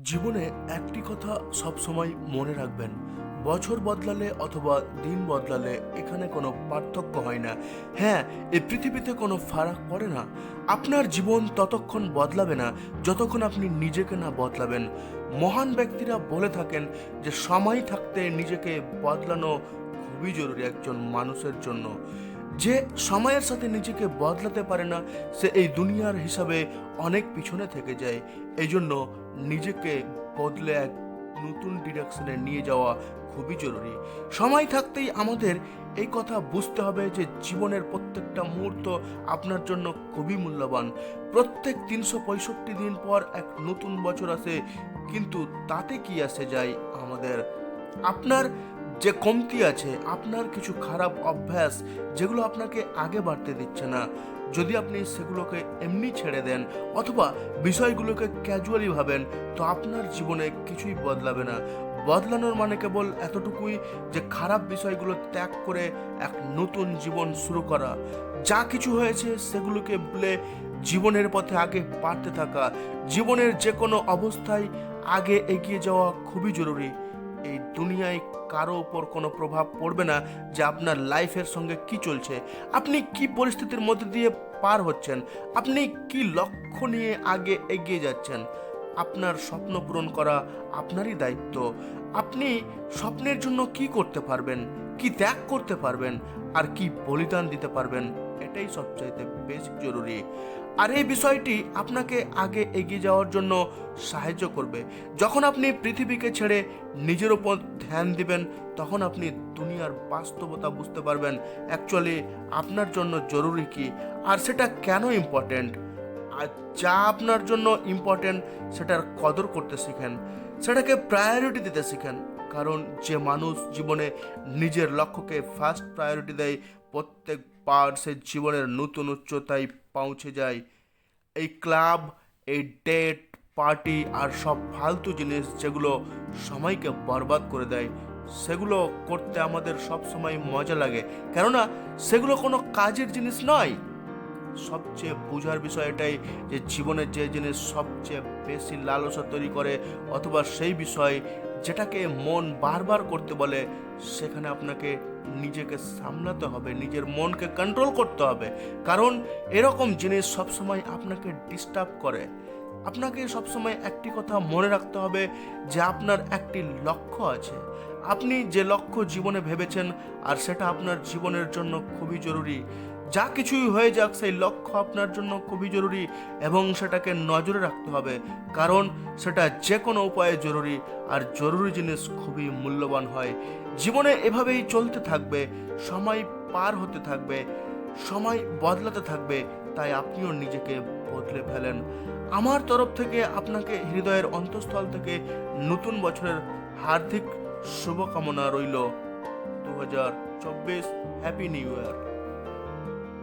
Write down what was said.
জীবনে একটি কথা সবসময় মনে রাখবেন, বছর বদলালে অথবা দিন বদলালে এখানে কোনো পার্থক্য হয় না। হ্যাঁ, এই পৃথিবীতে কোনো ফারাক পড়ে না। আপনার জীবন ততক্ষণ বদলাবে না যতক্ষণ আপনি নিজেকে না বদলাবেন। মহান ব্যক্তিরা বলে থাকেন যে সময় থাকতে নিজেকে বদলানো খুবই জরুরি একজন মানুষের জন্য। যে সময়ের সাথে নিজেকে বদলাতে পারে না, সে এই দুনিয়ার হিসাবে অনেক পিছনে থেকে যায়। এই জন্য নিজেকে বদলে এক নতুন ডিরেকশনে নিয়ে যাওয়া খুবই জরুরি। সময় থাকতেই আমাদের এই কথা বুঝতে হবে যে জীবনের প্রত্যেকটা মুহূর্ত আপনার জন্য খুবই মূল্যবান। প্রত্যেক 365 দিন পর এক নতুন বছর আসে, কিন্তু তাতে কি আসে যায় আমাদের? আপনার যে কমতি আছে, আপনার কিছু খারাপ অভ্যাস যেগুলো আপনাকে আগে বাড়তে দিচ্ছে না, যদি আপনি সেগুলোকে এমনি ছেড়ে দেন অথবা বিষয়গুলোকে ক্যাজুয়ালি ভাবেন, তো আপনার জীবনে কিছুই বদলাবে না। বদলানোর মানে কেবল এতটুকুই যে খারাপ বিষয়গুলো ত্যাগ করে এক নতুন জীবন শুরু করা। যা কিছু হয়েছে সেগুলোকে ভুলে জীবনের পথে আগে বাড়তে থাকা। জীবনের যে কোনো অবস্থায় আগে এগিয়ে যাওয়া খুবই জরুরি। এই দুনিয়ায় কারো ওপর কোনো প্রভাব পড়বে না যে আপনার লাইফের সঙ্গে কি চলছে, আপনি কি পরিস্থিতির মধ্যে দিয়ে পার হচ্ছেন, আপনি কি লক্ষ্য নিয়ে আগে এগিয়ে যাচ্ছেন। আপনার স্বপ্ন পূরণ করা আপনারই দায়িত্ব। আপনি স্বপ্নের জন্য কি করতে পারবেন, কি ত্যাগ করতে পারবেন, আর কি বলিদান দিতে পারবেন, এটাই সবচাইতে বেশি জরুরি। আর এই বিষয়টি আপনাকে আগে এগিয়ে যাওয়ার জন্য সাহায্য করবে। যখন আপনি পৃথিবীকে ছেড়ে নিজের ওপর ধ্যান দিবেন, তখন আপনি দুনিয়ার বাস্তবতা বুঝতে পারবেন অ্যাকচুয়ালি আপনার জন্য জরুরি কি, আর সেটা কেন ইম্পর্ট্যান্ট। আর যা আপনার জন্য ইম্পর্ট্যান্ট সেটার কদর করতে শিখেন, সেটাকে প্রায়োরিটি দিতে শিখেন। কারণ যে মানুষ জীবনে নিজের লক্ষ্যকে ফার্স্ট প্রায়োরিটি দেয়, প্রত্যেকবার সে জীবনের নতুন উচ্চতায় পৌঁছে যায়। এই ক্লাব, এই ডেট, পার্টি আর সব ফালতু জিনিস যেগুলো সময়কে বরবাদ করে দেয়, সেগুলো করতে আমাদের সব সময় মজা লাগে, কেননা সেগুলো কোনো কাজের জিনিস নয়। সবচেয়ে বোঝার বিষয় এটাই যে জীবনের যে জিনিস সবচেয়ে বেশি লালসা তৈরি করে অথবা সেই বিষয় যেটাকে মন বারবার করতে বলে, সেখানে আপনাকে নিজেকে সামলাতে হবে, নিজের মনকে কন্ট্রোল করতে হবে। কারণ এরকম জিনিস সবসময় আপনাকে ডিস্টার্ব করে। আপনাকে সবসময় একটি কথা মনে রাখতে হবে যে আপনার একটি লক্ষ্য আছে। আপনি যে লক্ষ্য জীবনে ভেবেছেন, আর সেটা আপনার জীবনের জন্য খুবই জরুরি। যা কিছুই হয়ে যাক, সেই লক্ষ্য আপনার জন্য খুবই জরুরি এবং সেটাকে নজরে রাখতে হবে। কারণ সেটা যে কোনো উপায়ে জরুরি, আর জরুরি জিনিস খুবই মূল্যবান হয়। জীবনে এভাবেই চলতে থাকবে, সময় পার হতে থাকবে, সময় বদলাতে থাকবে। তাই আপনিও নিজেকে বদলে ফেলেন। আমার তরফ থেকে আপনাকে হৃদয়ের অন্তঃস্থল থেকে নতুন বছরের হার্দিক শুভকামনা রইল। 2024 হ্যাপি নিউ ইয়ার।